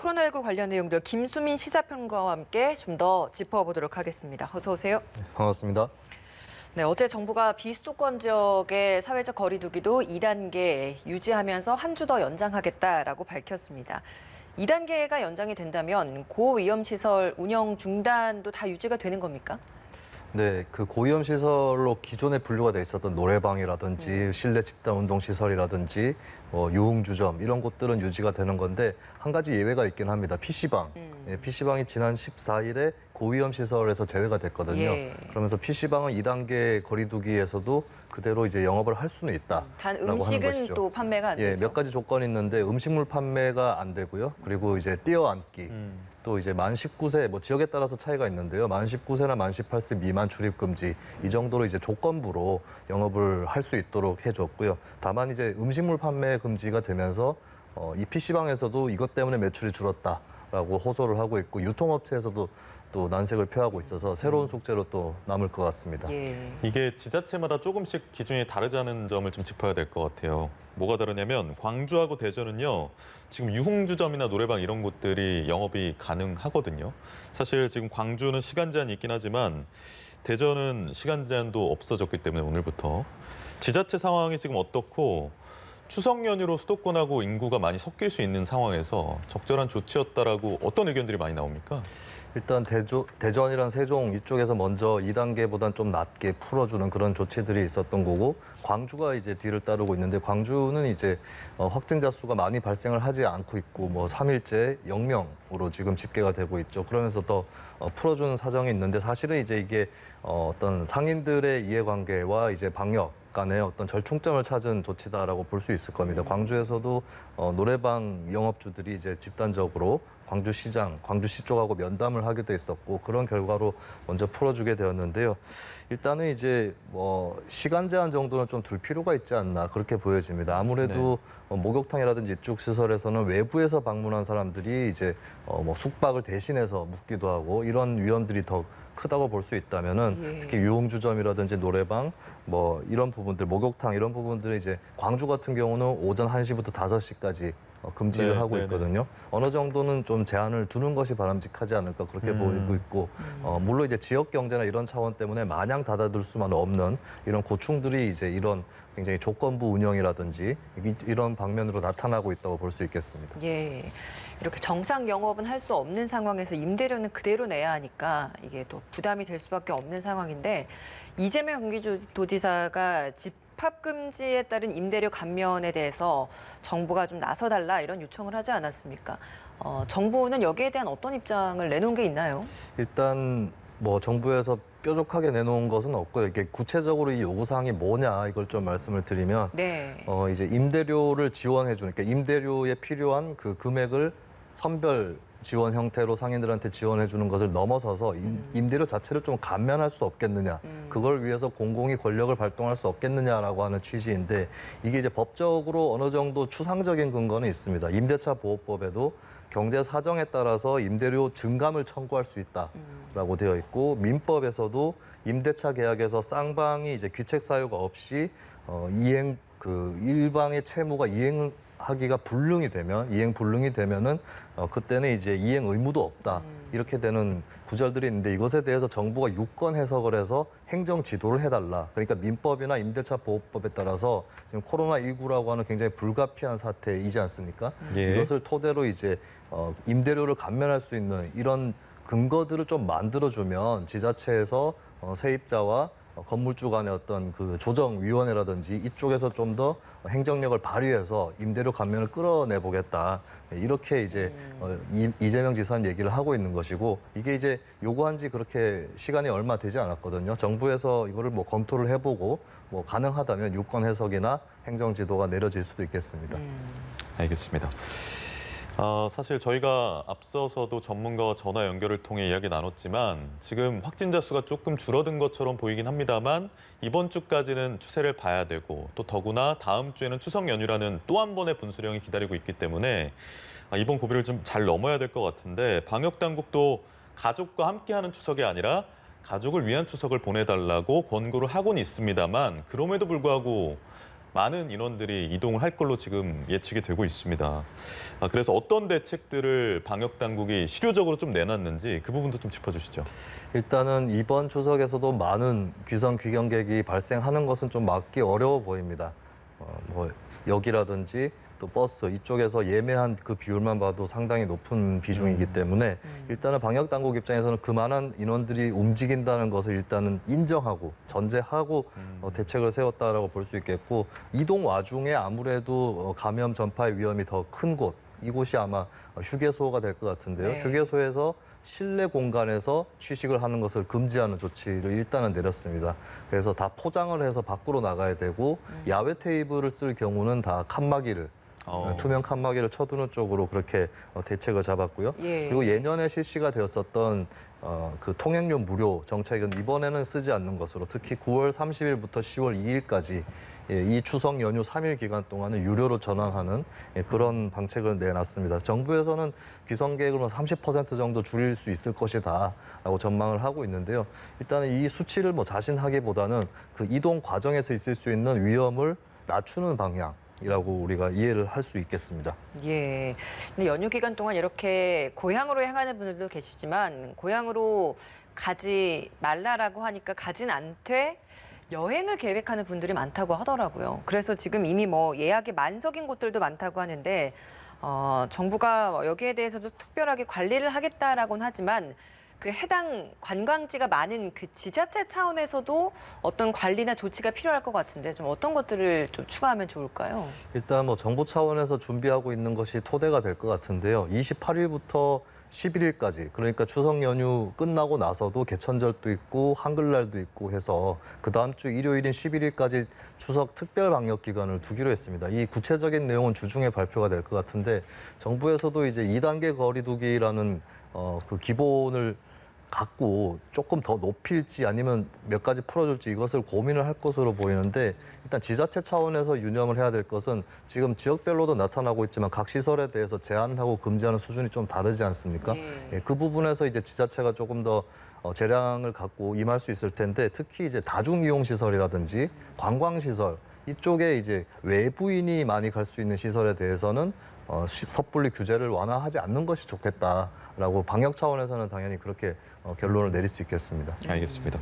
코로나19 관련 내용들 김수민 시사평론가와 함께 좀 더 짚어보도록 하겠습니다. 어서 오세요. 반갑습니다. 네, 어제 정부가 비수도권 지역의 사회적 거리 두기도 2단계 유지하면서 한 주 더 연장하겠다라고 밝혔습니다. 2단계가 연장이 된다면 고위험 시설 운영 중단도 다 유지가 되는 겁니까? 네, 그 고위험 시설로 기존에 분류가 돼 있었던 노래방이라든지 실내 집단 운동 시설이라든지 유흥주점 이런 곳들은 유지가 되는 건데 한 가지 예외가 있긴 합니다. PC방. 예, PC방이 지난 14일에 고위험 시설에서 제외가 됐거든요. 예. 그러면서 PC방은 2단계 거리두기에서도 그대로 이제 영업을 할 수는 있다. 단 음식은 또 판매가 안 예, 되죠. 몇 가지 조건이 있는데 음식물 판매가 안 되고요. 그리고 이제 뛰어앉기. 또 이제 만 19세, 뭐 지역에 따라서 차이가 있는데요. 만 19세나 만 18세 미만 출입 금지 이 정도로 이제 조건부로 영업을 할 수 있도록 해줬고요. 다만 이제 음식물 판매 금지가 되면서 이 PC방에서도 이것 때문에 매출이 줄었다라고 호소를 하고 있고 유통업체에서도 또 난색을 표하고 있어서 새로운 숙제로 또 남을 것 같습니다. 예. 이게 지자체마다 조금씩 기준이 다르다는 점을 좀 짚어야 될 것 같아요. 뭐가 다르냐면 광주하고 대전은요. 지금 유흥주점이나 노래방 이런 곳들이 영업이 가능하거든요. 사실 지금 광주는 시간 제한이 있긴 하지만 대전은 시간 제한도 없어졌기 때문에 오늘부터 지자체 상황이 지금 어떻고 추석 연휴로 수도권하고 인구가 많이 섞일 수 있는 상황에서 적절한 조치였다라고 어떤 의견들이 많이 나옵니까? 일단 대전이랑 세종 이쪽에서 먼저 2단계보다는 좀 낮게 풀어주는 그런 조치들이 있었던 거고 광주가 이제 뒤를 따르고 있는데 광주는 이제 확진자 수가 많이 발생을 하지 않고 있고 뭐 3일째 0명으로 지금 집계가 되고 있죠. 그러면서 더 풀어주는 사정이 있는데 사실은 이제 이게 어떤 상인들의 이해관계와 이제 방역 간의 어떤 절충점을 찾은 조치다라고 볼 수 있을 겁니다. 광주에서도 노래방 영업주들이 이제 집단적으로 광주시장, 광주시 쪽하고 면담을 하기도 했었고 그런 결과로 먼저 풀어주게 되었는데요. 일단은 이제 뭐 시간 제한 정도는 좀 둘 필요가 있지 않나 그렇게 보여집니다. 아무래도 목욕탕이라든지 이쪽 시설에서는 외부에서 방문한 사람들이 이제 뭐 숙박을 대신해서 묵기도 하고 이런 위험들이 더 크다고 볼 수 있다면은 특히 유흥주점이라든지 노래방 뭐 이런 부분들 목욕탕 이런 부분들이 이제 광주 같은 경우는 오전 1시부터 5시까지 금지를 하고 있거든요. 어느 정도는 좀 제한을 두는 것이 바람직하지 않을까 그렇게 보이고 있고 물론 이제 지역 경제나 이런 차원 때문에 마냥 닫아둘 수만 없는 이런 고충들이 이제 이런 굉장히 조건부 운영이라든지 이런 방면으로 나타나고 있다고 볼 수 있겠습니다. 예. 이렇게 정상 영업은 할 수 없는 상황에서 임대료는 그대로 내야 하니까 이게 또 부담이 될 수밖에 없는 상황인데 이재명 경기도지사가 집합 금지에 따른 임대료 감면에 대해서 정부가 좀 나서달라 이런 요청을 하지 않았습니까? 정부는 여기에 대한 어떤 입장을 내놓은 게 있나요? 일단 뭐 정부에서 뾰족하게 내놓은 것은 없고요. 이게 구체적으로 이 요구사항이 뭐냐 이걸 좀 말씀을 드리면 네. 이제 임대료를 지원해 주는 그러니까 임대료에 필요한 그 금액을 선별 지원 형태로 상인들한테 지원해 주는 것을 넘어서서 임대료 자체를 좀 감면할 수 없겠느냐. 그걸 위해서 공공이 권력을 발동할 수 없겠느냐라고 하는 취지인데 이게 이제 법적으로 어느 정도 추상적인 근거는 있습니다. 임대차 보호법에도 경제 사정에 따라서 임대료 증감을 청구할 수 있다라고 되어 있고 민법에서도 임대차 계약에서 쌍방이 이제 귀책 사유가 없이 이행 그 일방의 채무가 이행하기가 불능이 되면 이행 불능이 되면은 그때는 이제 이행 의무도 없다 이렇게 되는 구절들이 있는데 이것에 대해서 정부가 유권 해석을 해서 행정 지도를 해달라. 그러니까 민법이나 임대차 보호법에 따라서 지금 코로나19라고 하는 굉장히 불가피한 사태이지 않습니까? 예. 이것을 토대로 이제 임대료를 감면할 수 있는 이런 근거들을 좀 만들어주면 지자체에서 세입자와 건물주 간의 어떤 그 조정위원회라든지 이쪽에서 좀 더 행정력을 발휘해서 임대료 감면을 끌어내 보겠다. 이렇게 이제 이재명 지사는 얘기를 하고 있는 것이고 이게 이제 요구한 지 그렇게 시간이 얼마 되지 않았거든요. 정부에서 이거를 뭐 검토를 해보고 뭐 가능하다면 유권 해석이나 행정 지도가 내려질 수도 있겠습니다. 알겠습니다. 사실 저희가 앞서서도 전문가와 전화 연결을 통해 이야기 나눴지만 지금 확진자 수가 조금 줄어든 것처럼 보이긴 합니다만 이번 주까지는 추세를 봐야 되고 또 더구나 다음 주에는 추석 연휴라는 또 한 번의 분수령이 기다리고 있기 때문에 이번 고비를 좀 잘 넘어야 될 것 같은데 방역 당국도 가족과 함께하는 추석이 아니라 가족을 위한 추석을 보내달라고 권고를 하고는 있습니다만 그럼에도 불구하고 많은 인원들이 이동을 할 걸로 지금 예측이 되고 있습니다. 그래서 어떤 대책들을 방역 당국이 실효적으로 좀 내놨는지 그 부분도 좀 짚어주시죠. 일단은 이번 추석에서도 많은 귀성 귀경객이 발생하는 것은 좀 막기 어려워 보입니다. 뭐 역이라든지 또 버스 이쪽에서 예매한 그 비율만 봐도 상당히 높은 비중이기 때문에 일단은 방역 당국 입장에서는 그만한 인원들이 움직인다는 것을 일단은 인정하고 전제하고 대책을 세웠다라고 볼 수 있겠고, 이동 와중에 아무래도 감염 전파의 위험이 더 큰 곳, 이곳이 아마 휴게소가 될 것 같은데요. 네. 휴게소에서 실내 공간에서 취식을 하는 것을 금지하는 조치를 일단은 내렸습니다. 그래서 다 포장을 해서 밖으로 나가야 되고 야외 테이블을 쓸 경우는 다 칸막이를 투명 칸막이를 쳐두는 쪽으로 그렇게 대책을 잡았고요. 예. 그리고 예년에 실시가 되었었던 그 통행료 무료 정책은 이번에는 쓰지 않는 것으로, 특히 9월 30일부터 10월 2일까지 이 추석 연휴 3일 기간 동안은 유료로 전환하는 그런 방책을 내놨습니다. 정부에서는 귀성객을 30% 정도 줄일 수 있을 것이다라고 전망을 하고 있는데요. 일단은 이 수치를 자신하기보다는 그 이동 과정에서 있을 수 있는 위험을 낮추는 방향이라고 우리가 이해를 할 수 있겠습니다. 예. 근데 연휴 기간 동안 이렇게 고향으로 향하는 분들도 계시지만 고향으로 가지 말라라고 하니까 가진 않되 여행을 계획하는 분들이 많다고 하더라고요. 그래서 지금 이미 예약이 만석인 곳들도 많다고 하는데 정부가 여기에 대해서도 특별하게 관리를 하겠다라고는 하지만 그 해당 관광지가 많은 그 지자체 차원에서도 어떤 관리나 조치가 필요할 것 같은데 좀 어떤 것들을 좀 추가하면 좋을까요? 일단 정부 차원에서 준비하고 있는 것이 토대가 될 것 같은데요. 28일부터 11일까지, 그러니까 추석 연휴 끝나고 나서도 개천절도 있고 한글날도 있고 해서 그 다음 주 일요일인 11일까지 추석 특별 방역 기간을 두기로 했습니다. 이 구체적인 내용은 주중에 발표가 될 것 같은데, 정부에서도 이제 2단계 거리두기라는 그 기본을 갖고 조금 더 높일지 아니면 몇 가지 풀어줄지 이것을 고민을 할 것으로 보이는데, 일단 지자체 차원에서 유념을 해야 될 것은 지금 지역별로도 나타나고 있지만 각 시설에 대해서 제한을 하고 금지하는 수준이 좀 다르지 않습니까? 네. 그 부분에서 이제 지자체가 조금 더 재량을 갖고 임할 수 있을 텐데, 특히 이제 다중이용시설이라든지 관광시설 이쪽에 이제 외부인이 많이 갈 수 있는 시설에 대해서는 섣불리 규제를 완화하지 않는 것이 좋겠다라고 방역 차원에서는 당연히 그렇게 결론을 내릴 수 있겠습니다. 알겠습니다.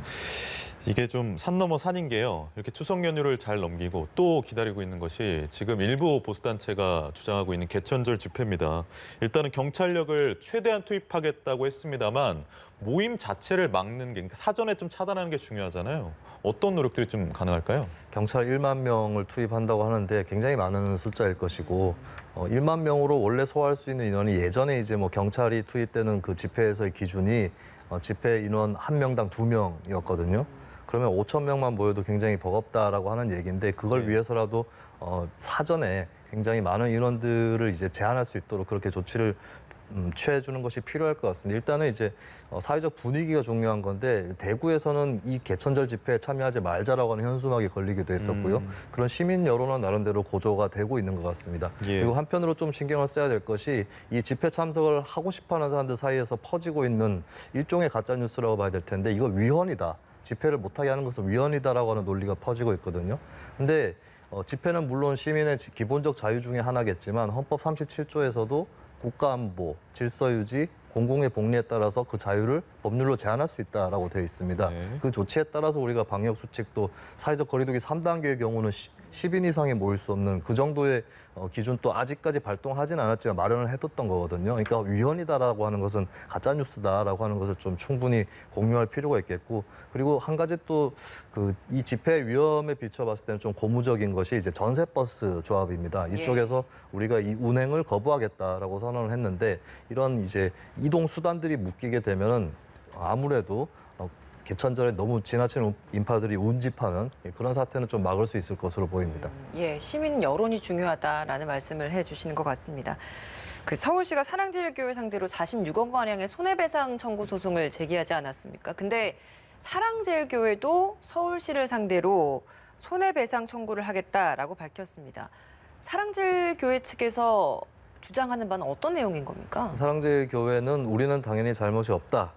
이게 좀 산 넘어 산인 게요. 이렇게 추석 연휴를 잘 넘기고 또 기다리고 있는 것이 지금 일부 보수단체가 주장하고 있는 개천절 집회입니다. 일단은 경찰력을 최대한 투입하겠다고 했습니다만 모임 자체를 막는 게, 그러니까 사전에 좀 차단하는 게 중요하잖아요. 어떤 노력들이 좀 가능할까요? 경찰 1만 명을 투입한다고 하는데 굉장히 많은 숫자일 것이고, 1만 명으로 원래 소화할 수 있는 인원이 예전에 이제 경찰이 투입되는 그 집회에서의 기준이 집회 인원 1명당 2명이었거든요. 그러면 5천 명만 모여도 굉장히 버겁다라고 하는 얘기인데, 그걸 위해서라도 사전에 굉장히 많은 인원들을 이제 제한할 수 있도록 그렇게 조치를 취해주는 것이 필요할 것 같습니다. 일단은 이제 사회적 분위기가 중요한 건데, 대구에서는 이 개천절 집회에 참여하지 말자라고 하는 현수막이 걸리기도 했었고요. 그런 시민 여론은 나름대로 고조가 되고 있는 것 같습니다. 예. 그리고 한편으로 좀 신경을 써야 될 것이, 이 집회 참석을 하고 싶어하는 사람들 사이에서 퍼지고 있는 일종의 가짜 뉴스라고 봐야 될 텐데, 이거 위헌이다. 집회를 못하게 하는 것은 위헌이다라고 하는 논리가 퍼지고 있거든요. 근데 집회는 물론 시민의 기본적 자유 중에 하나겠지만, 헌법 37조에서도 국가안보, 질서유지, 공공의 복리에 따라서 그 자유를 법률로 제한할 수 있다라고 되어 있습니다. 네. 그 조치에 따라서 우리가 방역 수칙도 사회적 거리두기 3단계의 경우는 10인 이상이 모일 수 없는 그 정도의 기준도 아직까지 발동하진 않았지만 마련을 해뒀던 거거든요. 그러니까 위헌이다라고 하는 것은 가짜 뉴스다라고 하는 것을 좀 충분히 공유할 필요가 있겠고, 그리고 한 가지 또 이 집회 위험에 비춰봤을 때는 좀 고무적인 것이 이제 전세버스 조합입니다. 이쪽에서 우리가 이 운행을 거부하겠다라고 선언을 했는데, 이런 이제 이동 수단들이 묶이게 되면은 아무래도 개천절에 너무 지나치는 인파들이 운집하는 그런 사태는 좀 막을 수 있을 것으로 보입니다. 예, 시민 여론이 중요하다라는 말씀을 해주시는 것 같습니다. 그 서울시가 사랑제일교회 상대로 46억 원량의 손해배상 청구 소송을 제기하지 않았습니까? 근데 사랑제일교회도 서울시를 상대로 손해배상 청구를 하겠다라고 밝혔습니다. 사랑제일교회 측에서 주장하는 바는 어떤 내용인 겁니까? 사랑제일교회는 우리는 당연히 잘못이 없다.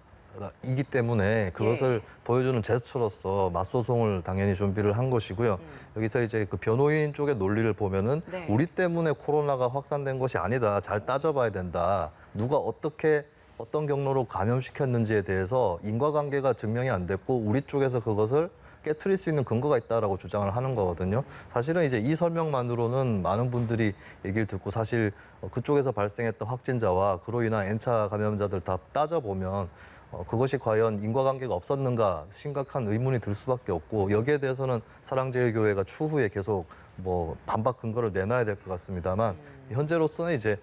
이기 때문에 그것을 보여주는 제스처로서 맞소송을 당연히 준비를 한 것이고요. 여기서 이제 그 변호인 쪽의 논리를 보면은 네. 우리 때문에 코로나가 확산된 것이 아니다. 잘 따져봐야 된다. 누가 어떻게 어떤 경로로 감염시켰는지에 대해서 인과관계가 증명이 안 됐고 우리 쪽에서 그것을 깨트릴 수 있는 근거가 있다라고 주장을 하는 거거든요. 사실은 이제 이 설명만으로는 많은 분들이 얘기를 듣고 사실 그쪽에서 발생했던 확진자와 그로 인한 N차 감염자들 다 따져보면 그것이 과연 인과관계가 없었는가 심각한 의문이 들 수밖에 없고 여기에 대해서는 사랑제일교회가 추후에 계속 뭐 반박 근거를 내놔야 될 것 같습니다만 현재로서는 이제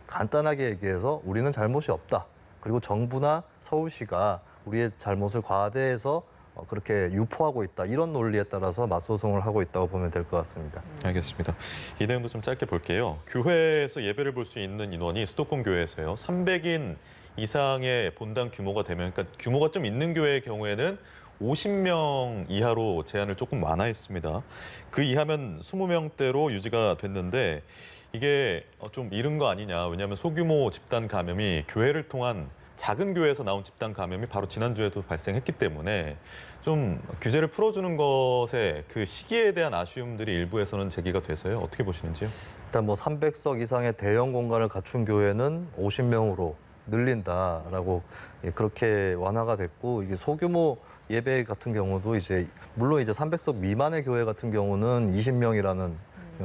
간단하게 얘기해서 우리는 잘못이 없다. 그리고 정부나 서울시가 우리의 잘못을 과대해서 그렇게 유포하고 있다. 이런 논리에 따라서 맞소송을 하고 있다고 보면 될 것 같습니다. 알겠습니다. 이 내용도 좀 짧게 볼게요. 교회에서 예배를 볼 수 있는 인원이 수도권 교회에서요. 300인 이상의 본당 규모가 되면, 그러니까 규모가 좀 있는 교회의 경우에는 50명 이하로 제한을 조금 완화했습니다. 그 이하면 20명대로 유지가 됐는데 이게 좀 이른 거 아니냐. 왜냐하면 소규모 집단 감염이 교회를 통한 작은 교회에서 나온 집단 감염이 바로 지난주에도 발생했기 때문에 좀 규제를 풀어주는 것에 그 시기에 대한 아쉬움들이 일부에서는 제기가 돼서요. 어떻게 보시는지요? 일단 뭐 300석 이상의 대형 공간을 갖춘 교회는 50명으로 늘린다라고 그렇게 완화가 됐고 이게 소규모 예배 같은 경우도 이제 물론 이제 300석 미만의 교회 같은 경우는 20명이라는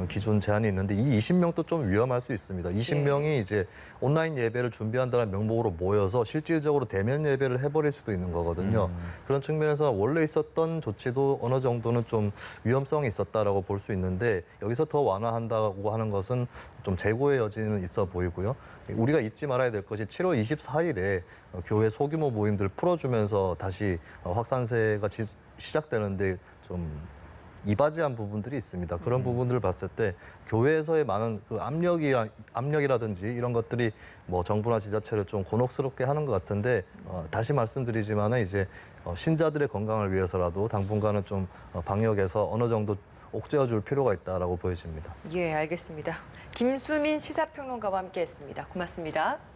기존 제한이 있는데 이 20명도 좀 위험할 수 있습니다. 20명이 이제 온라인 예배를 준비한다는 명목으로 모여서 실질적으로 대면 예배를 해버릴 수도 있는 거거든요. 그런 측면에서 원래 있었던 조치도 어느 정도는 좀 위험성이 있었다라고 볼 수 있는데 여기서 더 완화한다고 하는 것은 좀 재고의 여지는 있어 보이고요. 우리가 잊지 말아야 될 것이 7월 24일에 교회 소규모 모임들 풀어주면서 다시 확산세가 시작되는데 좀 이바지한 부분들이 있습니다. 그런 부분들을 봤을 때 교회에서의 많은 그 압력이라든지 이런 것들이 뭐 정부나 지자체를 좀 곤혹스럽게 하는 것 같은데 다시 말씀드리지만은 이제 신자들의 건강을 위해서라도 당분간은 좀 방역에서 어느 정도 옥죄어 줄 필요가 있다라고 보여집니다. 예, 알겠습니다. 김수민 시사평론가와 함께했습니다. 고맙습니다.